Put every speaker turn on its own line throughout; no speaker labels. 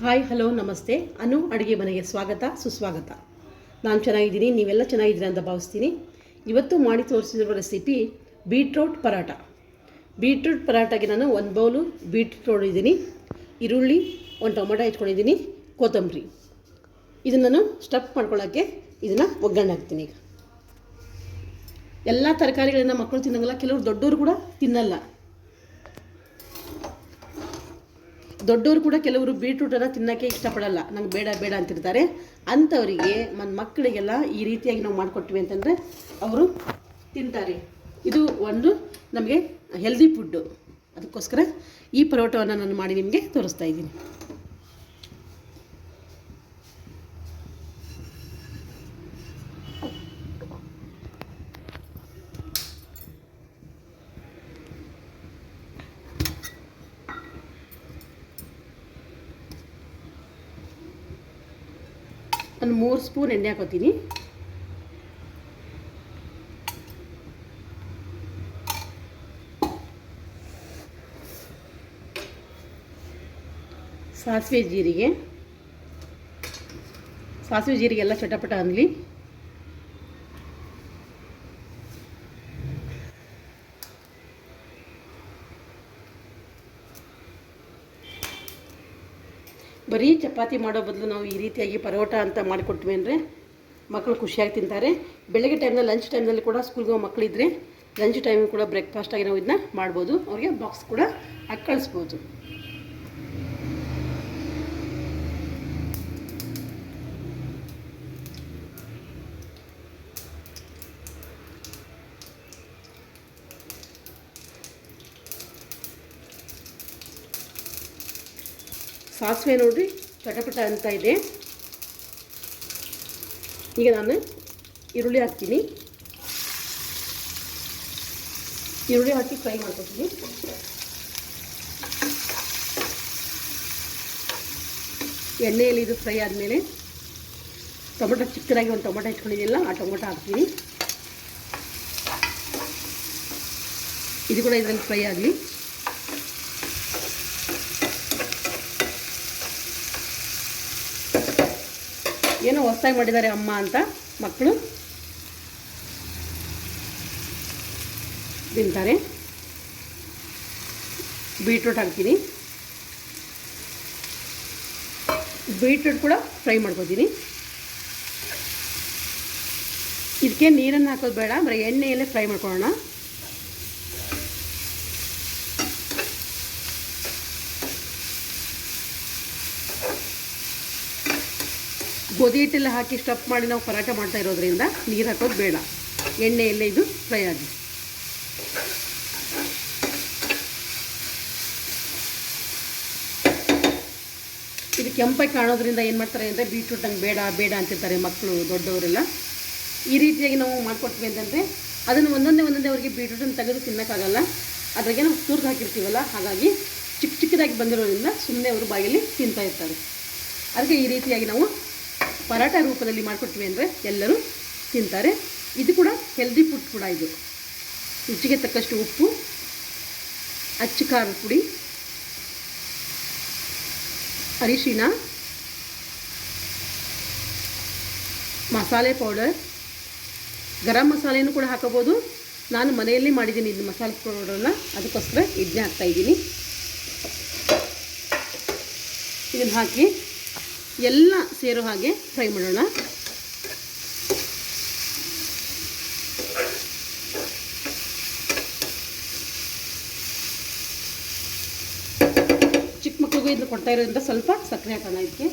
Hi hello ನಮಸ್ತೆ. ಅನು ಅಡುಗೆ ಮನೆಗೆ ಸ್ವಾಗತ ಸುಸ್ವಾಗತ. ನಾನು ಚೆನ್ನಾಗಿದ್ದೀನಿ, ನೀವೆಲ್ಲ ಚೆನ್ನಾಗಿದ್ದೀರಾ ಅಂತ ಭಾವಿಸ್ತೀನಿ. ಇವತ್ತು ಮಾಡಿ ತೋರಿಸಿರುವ ರೆಸಿಪಿ ಬೀಟ್ರೂಟ್ ಪರಾಟ. ಬೀಟ್ರೂಟ್ ಪರಾಟಗೆ ನಾನು 1 ಬೌಲು ಬೀಟ್ರೂಟ್ ತೊಗೊಂಡಿದ್ದೀನಿ, ಈರುಳ್ಳಿ, 1 ಟೊಮೆಟೊ ಇಟ್ಕೊಂಡಿದ್ದೀನಿ, ಕೊತ್ತಂಬರಿ. ಇದನ್ನು ನಾನು ಸ್ಟಫ್ ಮಾಡ್ಕೊಳ್ಳೋಕ್ಕೆ ಇದನ್ನು ಒಗ್ಗರಣೆ ಹಾಕ್ತೀನಿ. ಈಗ ಎಲ್ಲ ತರಕಾರಿಗಳನ್ನು ಮಕ್ಕಳು ತಿನ್ನೋಂಗಿಲ್ಲ, ಕೆಲವರು ದೊಡ್ಡವರು ಕೂಡ ತಿನ್ನಲ್ಲ. ದೊಡ್ಡವರು ಕೂಡ ಕೆಲವರು ಬೀಟ್ರೂಟನ್ನು ತಿನ್ನೋಕ್ಕೆ ಇಷ್ಟಪಡಲ್ಲ, ನಂಗೆ ಬೇಡ ಬೇಡ ಅಂತಿರ್ತಾರೆ. ಅಂಥವರಿಗೆ ಮಕ್ಕಳಿಗೆಲ್ಲ ಈ ರೀತಿಯಾಗಿ ನಾವು ಮಾಡಿಕೊಟ್ವಿ ಅಂತಂದರೆ ಅವರು ತಿಂತಾರೆ. ಇದು ಒಂದು ನಮಗೆ ಹೆಲ್ದಿ ಫುಡ್ಡು. ಅದಕ್ಕೋಸ್ಕರ ಈ ಪರೋಟವನ್ನು ನಾನು ಮಾಡಿ ನಿಮಗೆ ತೋರಿಸ್ತಾ ಇದ್ದೀನಿ. ನಾನು 3 ಸ್ಪೂನ್ ಎಣ್ಣೆ ಹಾಕೋತೀನಿ. ಸಾಸಿವೆ ಜೀರಿಗೆ ಎಲ್ಲ ಚಟಪಟ ಅನ್ನಲಿ. ಬರೀ ಚಪಾತಿ ಮಾಡೋ ಬದಲು ನಾವು ಈ ರೀತಿಯಾಗಿ ಪರೋಟ ಅಂತ ಮಾಡಿಕೊಟ್ವಿ ಅಂದರೆ ಮಕ್ಕಳು ಖುಷಿಯಾಗಿ ತಿಂತಾರೆ. ಬೆಳಗ್ಗೆ ಟೈಮ್ನಲ್ಲಿ, ಲಂಚ್ ಟೈಮ್ನಲ್ಲಿ ಕೂಡ ಸ್ಕೂಲ್ಗೆ ಹೋಗೋ ಮಕ್ಕಳಿದ್ರೆ ಲಂಚ್ ಟೈಮಿಗೆ ಕೂಡ ಬ್ರೇಕ್ಫಾಸ್ಟಾಗಿ ನಾವು ಇದನ್ನ ಮಾಡ್ಬೋದು. ಅವ್ರಿಗೆ ಬಾಕ್ಸ್ ಕೂಡ ಹಾಕಿ ಕಳಿಸ್ಬೋದು. ಸಾಸಿವೆ ನೋಡಿರಿ ಚಟಪಟ ಅಂತ ಇದೆ. ಈಗ ನಾನು ಈರುಳ್ಳಿ ಹಾಕ್ತೀನಿ. ಈರುಳ್ಳಿ ಹಾಕಿ ಫ್ರೈ ಮಾಡ್ಕೊತೀನಿ. ಎಣ್ಣೆಯಲ್ಲಿ ಇದು ಫ್ರೈ ಆದಮೇಲೆ ಟೊಮೆಟೊ ಚಿಕ್ಕದಾಗಿ ಒಂದು ಟೊಮೆಟೊ ಇಟ್ಕೊಂಡಿದ್ದಿಲ್ಲ, ಆ ಟೊಮೆಟೊ ಹಾಕ್ತೀನಿ. ಇದು ಕೂಡ ಇದರಲ್ಲಿ ಫ್ರೈ ಆಗಲಿ. ಏನೋ ಹೊಸದಾಗಿ ಮಾಡಿದ್ದಾರೆ ಅಮ್ಮ ಅಂತ ಮಕ್ಕಳು ತಿಂತಾರೆ. ಬೀಟ್ರೂಟ್ ಹಾಕ್ತೀನಿ. ಬೀಟ್ರೂಟ್ ಕೂಡ ಫ್ರೈ ಮಾಡ್ಕೊತೀನಿ. ಇದಕ್ಕೆ ನೀರನ್ನು ಹಾಕೋದು ಬೇಡ, ಬರೀ ಎಣ್ಣೆಯಲ್ಲೇ ಫ್ರೈ ಮಾಡ್ಕೊಳ್ಳೋಣ. ಗೋಧಿ ಹಿಟ್ಟೆಲ್ಲ ಹಾಕಿ ಸ್ಟಫ್ ಮಾಡಿ ನಾವು ಪರಾಟ ಮಾಡ್ತಾ ಇರೋದ್ರಿಂದ ನೀರು ಹಾಕೋದು ಬೇಡ, ಎಣ್ಣೆಯಲ್ಲೇ ಇದು ಫ್ರೈ ಆಗಿ. ಇದು ಕೆಂಪಾಗಿ ಕಾಣೋದ್ರಿಂದ ಏನು ಮಾಡ್ತಾರೆ ಅಂದರೆ ಬೀಟ್ರೂಟ್ ನಂಗೆ ಬೇಡ ಬೇಡ ಅಂತಿರ್ತಾರೆ ಮಕ್ಕಳು, ದೊಡ್ಡವರೆಲ್ಲ. ಈ ರೀತಿಯಾಗಿ ನಾವು ಮಾಡಿಕೊಟ್ವಿ ಅಂತಂದರೆ ಅದನ್ನು ಒಂದೊಂದೇ ಅವರಿಗೆ ಬೀಟ್ರೂಟನ್ನು ತೆಗೆದು ತಿನ್ನೋಕ್ಕಾಗಲ್ಲ. ಅದ್ರಾಗೆ ನಾವು ತುರ್ದು ಹಾಕಿರ್ತೀವಲ್ಲ, ಹಾಗಾಗಿ ಚಿಕ್ಕದಾಗಿ ಬಂದಿರೋದ್ರಿಂದ ಸುಮ್ಮನೆ ಅವರು ಬಾಯಲ್ಲಿ ತಿಂತಾ ಇರ್ತಾರೆ. ಅದಕ್ಕೆ ಈ ರೀತಿಯಾಗಿ ನಾವು ಪರಾಟ ರೂಪದಲ್ಲಿ ಮಾಡಿಕೊಟ್ವಿ ಅಂದರೆ ಎಲ್ಲರೂ ತಿಂತಾರೆ. ಇದು ಕೂಡ ಹೆಲ್ದಿ ಫುಡ್ ಕೂಡ. ಇದು ರುಚಿಗೆ ತಕ್ಕಷ್ಟು ಉಪ್ಪು, ಅಚ್ಚ ಖಾರದ ಪುಡಿ, ಅರಿಶಿಣ, ಮಸಾಲೆ ಪೌಡರ್, ಗರಂ ಮಸಾಲೆನೂ ಕೂಡ ಹಾಕೋಬೋದು. ನಾನು ಮನೆಯಲ್ಲಿ ಮಾಡಿದ್ದೀನಿ ಇದು ಮಸಾಲೆ ಪೌಡರನ್ನು, ಅದಕ್ಕೋಸ್ಕರ ಇದನ್ನೇ ಹಾಕ್ತಾಯಿದ್ದೀನಿ. ಇದನ್ನು ಹಾಕಿ ಎಲ್ಲ ಸೇರೋ ಹಾಗೆ ಫ್ರೈ ಮಾಡೋಣ. ಚಿಕ್ಕ ಮಕ್ಕಳಿಗೂ ಇದನ್ನು ಕೊಡ್ತಾ ಇರೋದ್ರಿಂದ ಸ್ವಲ್ಪ ಸಕ್ಕರೆ ಹಾಕೋಣ ಇದಕ್ಕೆ.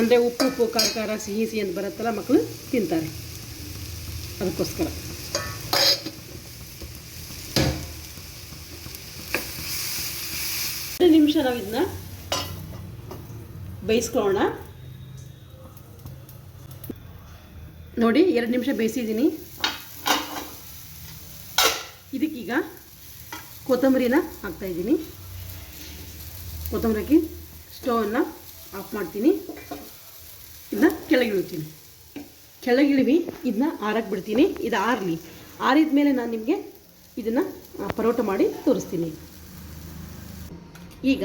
ಅಂದರೆ ಉಪ್ಪು ಖಾರ ಸಿಹಿ ಅಂತ ಬರುತ್ತಲ್ಲ, ಮಕ್ಕಳು ತಿಂತಾರೆ, ಅದಕ್ಕೋಸ್ಕರ. ನಿಮಿಷ ನಾವು ಇದನ್ನ ಬೇಯಿಸ್ಕೊಳ್ಳೋಣ. ನೋಡಿ 2 ನಿಮಿಷ ಬೇಯಿಸಿದ್ದೀನಿ. ಇದಕ್ಕೀಗ ಕೊತ್ತಂಬರಿನ ಹಾಕ್ತಾಯಿದ್ದೀನಿ. ಕೊತ್ತಂಬರಿ ಹಾಕಿ ಸ್ಟವನ್ನು ಆಫ್ ಮಾಡ್ತೀನಿ. ಇದನ್ನ ಕೆಳಗಿಳಿತೀನಿ. ಇದನ್ನ ಆರಕ್ಕೆ ಬಿಡ್ತೀನಿ. ಇದು ಆರಲಿ. ಆರಿದ ಮೇಲೆ ನಾನು ನಿಮಗೆ ಇದನ್ನು ಪರೋಟ ಮಾಡಿ ತೋರಿಸ್ತೀನಿ. ಈಗ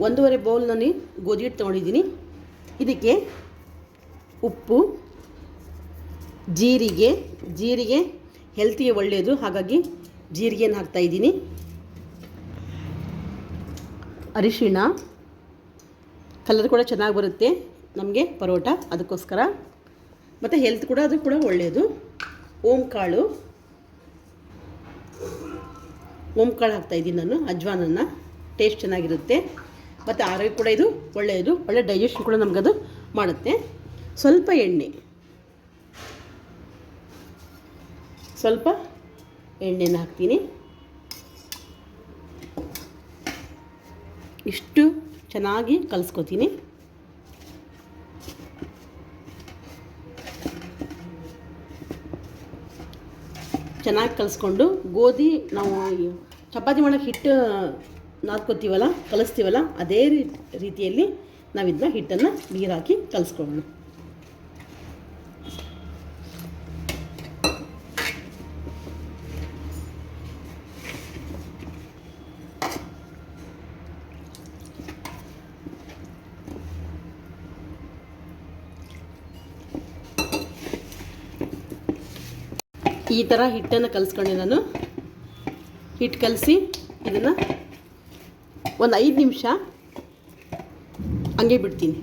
1.5 ಬೌಲ್ ನಾನು ಗೋಧಿ ಹಿಟ್ಟು ತೊಗೊಂಡಿದ್ದೀನಿ. ಇದಕ್ಕೆ ಉಪ್ಪು, ಜೀರಿಗೆ ಹೆಲ್ತಿಗೆ ಒಳ್ಳೆಯದು, ಹಾಗಾಗಿ ಜೀರಿಗೆಯನ್ನು ಹಾಕ್ತಾಯಿದ್ದೀನಿ. ಅರಿಶಿಣ, ಕಲರ್ ಕೂಡ ಚೆನ್ನಾಗಿ ಬರುತ್ತೆ ನಮಗೆ ಪರೋಟ, ಅದಕ್ಕೋಸ್ಕರ. ಮತ್ತು ಹೆಲ್ತ್ ಕೂಡ ಅದು ಕೂಡ ಒಳ್ಳೆಯದು. ಓಮ್ ಕಾಳು ಹಾಕ್ತಾಯಿದ್ದೀನಿ ನಾನು, ಅಜ್ವಾನನ್ನು. ಟೇಸ್ಟ್ ಚೆನ್ನಾಗಿರುತ್ತೆ ಮತ್ತು ಆರೋಗ್ಯ ಕೂಡ ಇದು ಒಳ್ಳೆಯದು, ಒಳ್ಳೆ ಡೈಜೆಷನ್ ಕೂಡ ನಮಗದು ಮಾಡುತ್ತೆ. ಸ್ವಲ್ಪ ಎಣ್ಣೆನ ಹಾಕ್ತೀನಿ. ಇಷ್ಟು ಚೆನ್ನಾಗಿ ಕಲಿಸ್ಕೊತೀನಿ. ಚೆನ್ನಾಗಿ ಕಲಿಸ್ಕೊಂಡು ಗೋಧಿ ನಾವು ಚಪಾತಿ ಮಾಡೋಕ್ಕೆ ಹಿಟ್ಟು ನಾದ್ಕೋತೀವಲ್ಲ, ಕಲಿಸ್ತೀವಲ್ಲ, ಅದೇ ರೀತಿಯಲ್ಲಿ ನಾವು ಇದನ್ನ ಹಿಟ್ಟನ್ನು ನೀರು ಹಾಕಿ ಕಲಿಸ್ಕೊಳ್ಳೋಣ. ಈ ಥರ ಹಿಟ್ಟನ್ನು ಕಲಿಸ್ಕೊಂಡೆ ನಾನು. ಹಿಟ್ಟು ಕಲಸಿ ಇದನ್ನು ಒಂದು 5 ನಿಮಿಷ ಹಂಗೆ ಬಿಡ್ತೀನಿ.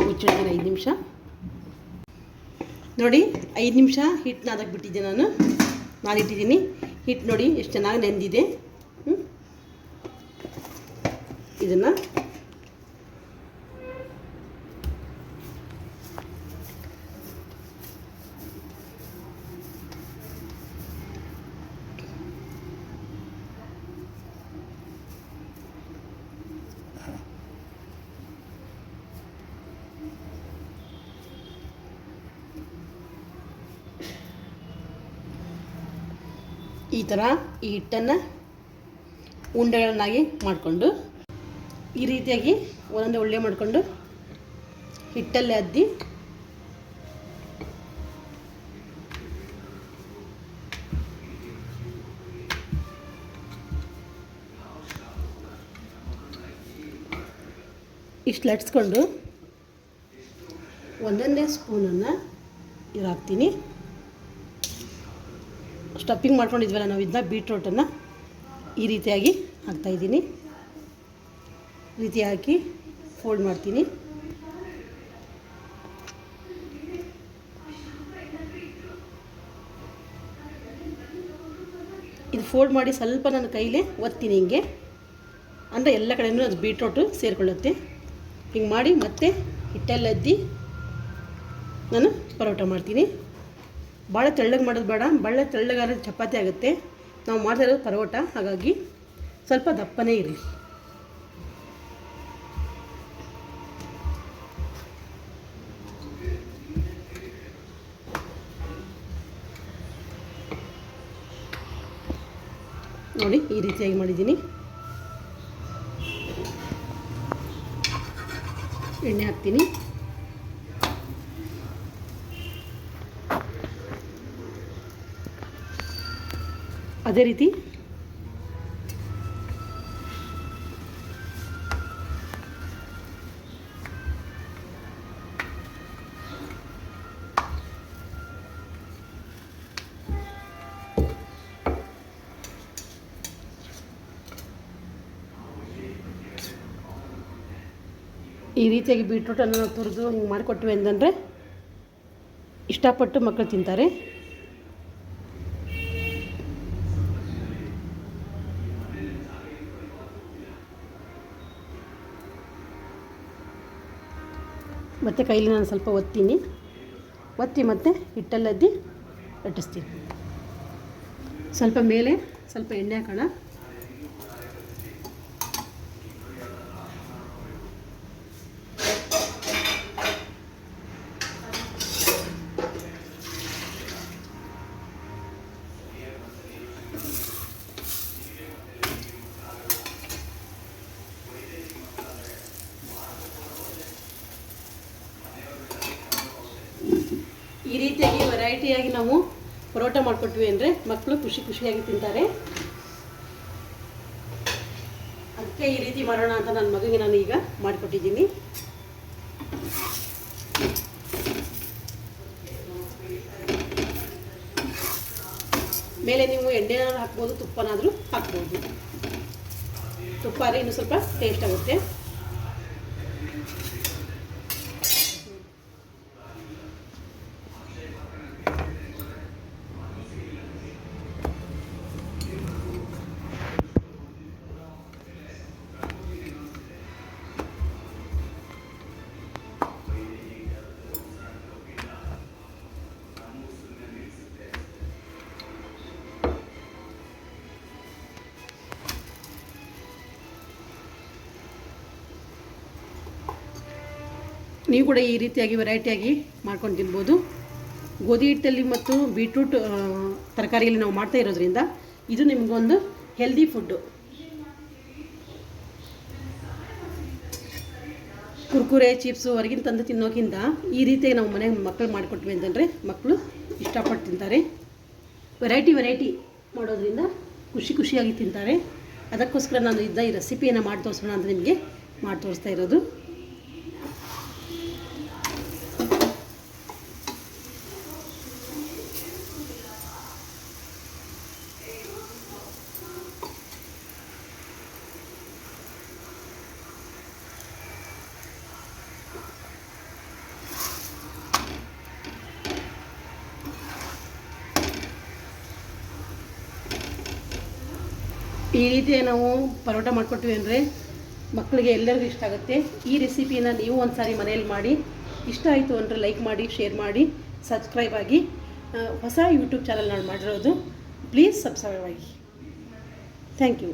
ಮುಚ್ಚಿಡ್ತೀನಿ 5 ನಿಮಿಷ. ನೋಡಿ 5 ನಿಮಿಷ ಹಿಟ್ಟು ನಾದಕ್ಕೆ ಬಿಟ್ಟಿದ್ದೆ ನಾನು ಇಟ್ಟಿದ್ದೀನಿ. ಹಿಟ್ಟು ನೋಡಿ ಎಷ್ಟು ಚೆನ್ನಾಗಿ ನೆಂದಿದೆ. ಇದನ್ನು ಈ ಥರ ಈ ಹಿಟ್ಟನ್ನು ಉಂಡೆಗಳನ್ನಾಗಿ ಮಾಡಿಕೊಂಡು ಈ ರೀತಿಯಾಗಿ ಒಂದೊಂದೇ ಉಳ್ಳೆ ಮಾಡಿಕೊಂಡು ಹಿಟ್ಟಲ್ಲಿ ಅದ್ದಿ ಇಷ್ಟು ಲಟ್ಸ್ಕೊಂಡು ಒಂದೊಂದೇ ಸ್ಪೂನನ್ನು ಹಾಕ್ತೀನಿ. ಸ್ಟಫಿಂಗ್ ಮಾಡ್ಕೊಂಡಿದ್ವಲ್ಲ ನಾವು ಇದನ್ನ, ಬೀಟ್ರೋಟನ್ನು ಈ ರೀತಿಯಾಗಿ ಹಾಕ್ತಾಯಿದ್ದೀನಿ. ರೀತಿ ಹಾಕಿ ಫೋಲ್ಡ್ ಮಾಡ್ತೀನಿ. ಇದು ಫೋಲ್ಡ್ ಮಾಡಿ ಸ್ವಲ್ಪ ನನ್ನ ಕೈಲೇ ಒತ್ತೀನಿ ಹಿಂಗೆ, ಅಂದರೆ ಎಲ್ಲ ಕಡೆಯೂ ಅದು ಬೀಟ್ರೋಟು ಸೇರಿಕೊಳ್ಳುತ್ತೆ. ಹಿಂಗೆ ಮಾಡಿ ಮತ್ತೆ ಹಿಟ್ಟಲ್ಲಿ ಅದ್ದಿ ನಾನು ಪರೋಟ ಮಾಡ್ತೀನಿ. ಭಾಳ ತೆಳ್ಳಗೆ ಮಾಡೋದು ಬೇಡ, ಭಾಳ ತೆಳ್ಳಗಾದ್ರೆ ಚಪಾತಿ ಆಗುತ್ತೆ. ನಾವು ಮಾಡ್ತಾ ಇರೋದು ಪರೋಟ, ಹಾಗಾಗಿ ಸ್ವಲ್ಪ ದಪ್ಪನೇ ಇರಲಿ. ನೋಡಿ ಈ ರೀತಿಯಾಗಿ ಮಾಡಿದ್ದೀನಿ. ಎಣ್ಣೆ ಹಾಕ್ತೀನಿ. ಅದೇ ರೀತಿ ಈ ರೀತಿಯಾಗಿ ಬೀಟ್ರೂಟನ್ನು ನಾವು ತುರಿದು ಹಿಂಗೆ ಮಾಡಿಕೊಟ್ವಿ ಅಂತಂದರೆ ಇಷ್ಟಪಟ್ಟು ಮಕ್ಕಳು ತಿಂತಾರೆ. ಮತ್ತು ಕೈಲಿ ನಾನು ಸ್ವಲ್ಪ ಒತ್ತಿ ಮತ್ತು ಹಿಟ್ಟಲ್ಲದ್ದಿ ಲಟ್ಟಿಸ್ತೀನಿ. ಸ್ವಲ್ಪ ಮೇಲೆ ಸ್ವಲ್ಪ ಎಣ್ಣೆ ಹಾಕೋಣ. ಈ ರೀತಿಯಾಗಿ ವೆರೈಟಿಯಾಗಿ ನಾವು ಪರೋಟ ಮಾಡಿಕೊಟ್ವಿ ಅಂದರೆ ಮಕ್ಕಳು ಖುಷಿಯಾಗಿ ತಿಂತಾರೆ. ಅದಕ್ಕೆ ಈ ರೀತಿ ಮಾಡೋಣ ಅಂತ ನನ್ನ ಮಗನಿಗೆ ನಾನು ಈಗ ಮಾಡಿಕೊಟ್ಟಿದ್ದೀನಿ. ಮೇಲೆ ನೀವು ಎಣ್ಣೆನಾದ್ರೂ ಹಾಕ್ಬೋದು, ತುಪ್ಪನಾದರೂ ಹಾಕ್ಬೋದು. ತುಪ್ಪ ಆದರೆ ಇನ್ನೂ ಸ್ವಲ್ಪ ಟೇಸ್ಟ್ ಆಗುತ್ತೆ. ನೀವು ಕೂಡ ಈ ರೀತಿಯಾಗಿ ವೆರೈಟಿಯಾಗಿ ಮಾಡ್ಕೊಂಡು ತಿನ್ಬೋದು. ಗೋಧಿ ಹಿಟ್ಟಲ್ಲಿ ಮತ್ತು ಬೀಟ್ರೂಟ್ ತರಕಾರಿಯಲ್ಲಿ ನಾವು ಮಾಡ್ತಾ ಇರೋದ್ರಿಂದ ಇದು ನಿಮಗೊಂದು ಹೆಲ್ದಿ ಫುಡ್ಡು. ಕುರ್ಕುರೆ, ಚಿಪ್ಸು ಹೊರಗಿನ ತಂದು ತಿನ್ನೋಕ್ಕಿಂತ ಈ ರೀತಿಯಾಗಿ ನಾವು ಮನೆಗೆ ಮಕ್ಕಳು ಮಾಡಿಕೊಟ್ವಿ ಅಂತಂದರೆ ಮಕ್ಕಳು ಇಷ್ಟಪಟ್ಟು ತಿಂತಾರೆ. ವೆರೈಟಿ ಮಾಡೋದ್ರಿಂದ ಖುಷಿಯಾಗಿ ತಿಂತಾರೆ. ಅದಕ್ಕೋಸ್ಕರ ನಾನು ಈ ರೆಸಿಪಿಯನ್ನು ಮಾಡಿ ತೋರಿಸೋಣ ಅಂತ ನಿಮಗೆ ಮಾಡಿ ತೋರಿಸ್ತಾ ಇರೋದು. ಈ ರೀತಿ ನಾವು ಪರೋಟ ಮಾಡಿಕೊಟ್ವಿ ಅಂದರೆ ಮಕ್ಕಳಿಗೆ ಎಲ್ಲರಿಗೂ ಇಷ್ಟ ಆಗುತ್ತೆ. ಈ ರೆಸಿಪಿನ ನೀವು ಒಂದು ಸಾರಿ ಮನೆಯಲ್ಲಿ ಮಾಡಿ, ಇಷ್ಟ ಆಯಿತು ಅಂದರೆ ಲೈಕ್ ಮಾಡಿ, ಶೇರ್ ಮಾಡಿ, ಸಬ್ಸ್ಕ್ರೈಬ್ ಆಗಿ. ಹೊಸ ಯೂಟ್ಯೂಬ್ ಚಾನಲ್ ನಾನು ಮಾಡಿರೋದು, ಪ್ಲೀಸ್ ಸಬ್ಸ್ಕ್ರೈಬ್ ಆಗಿ. Thank you.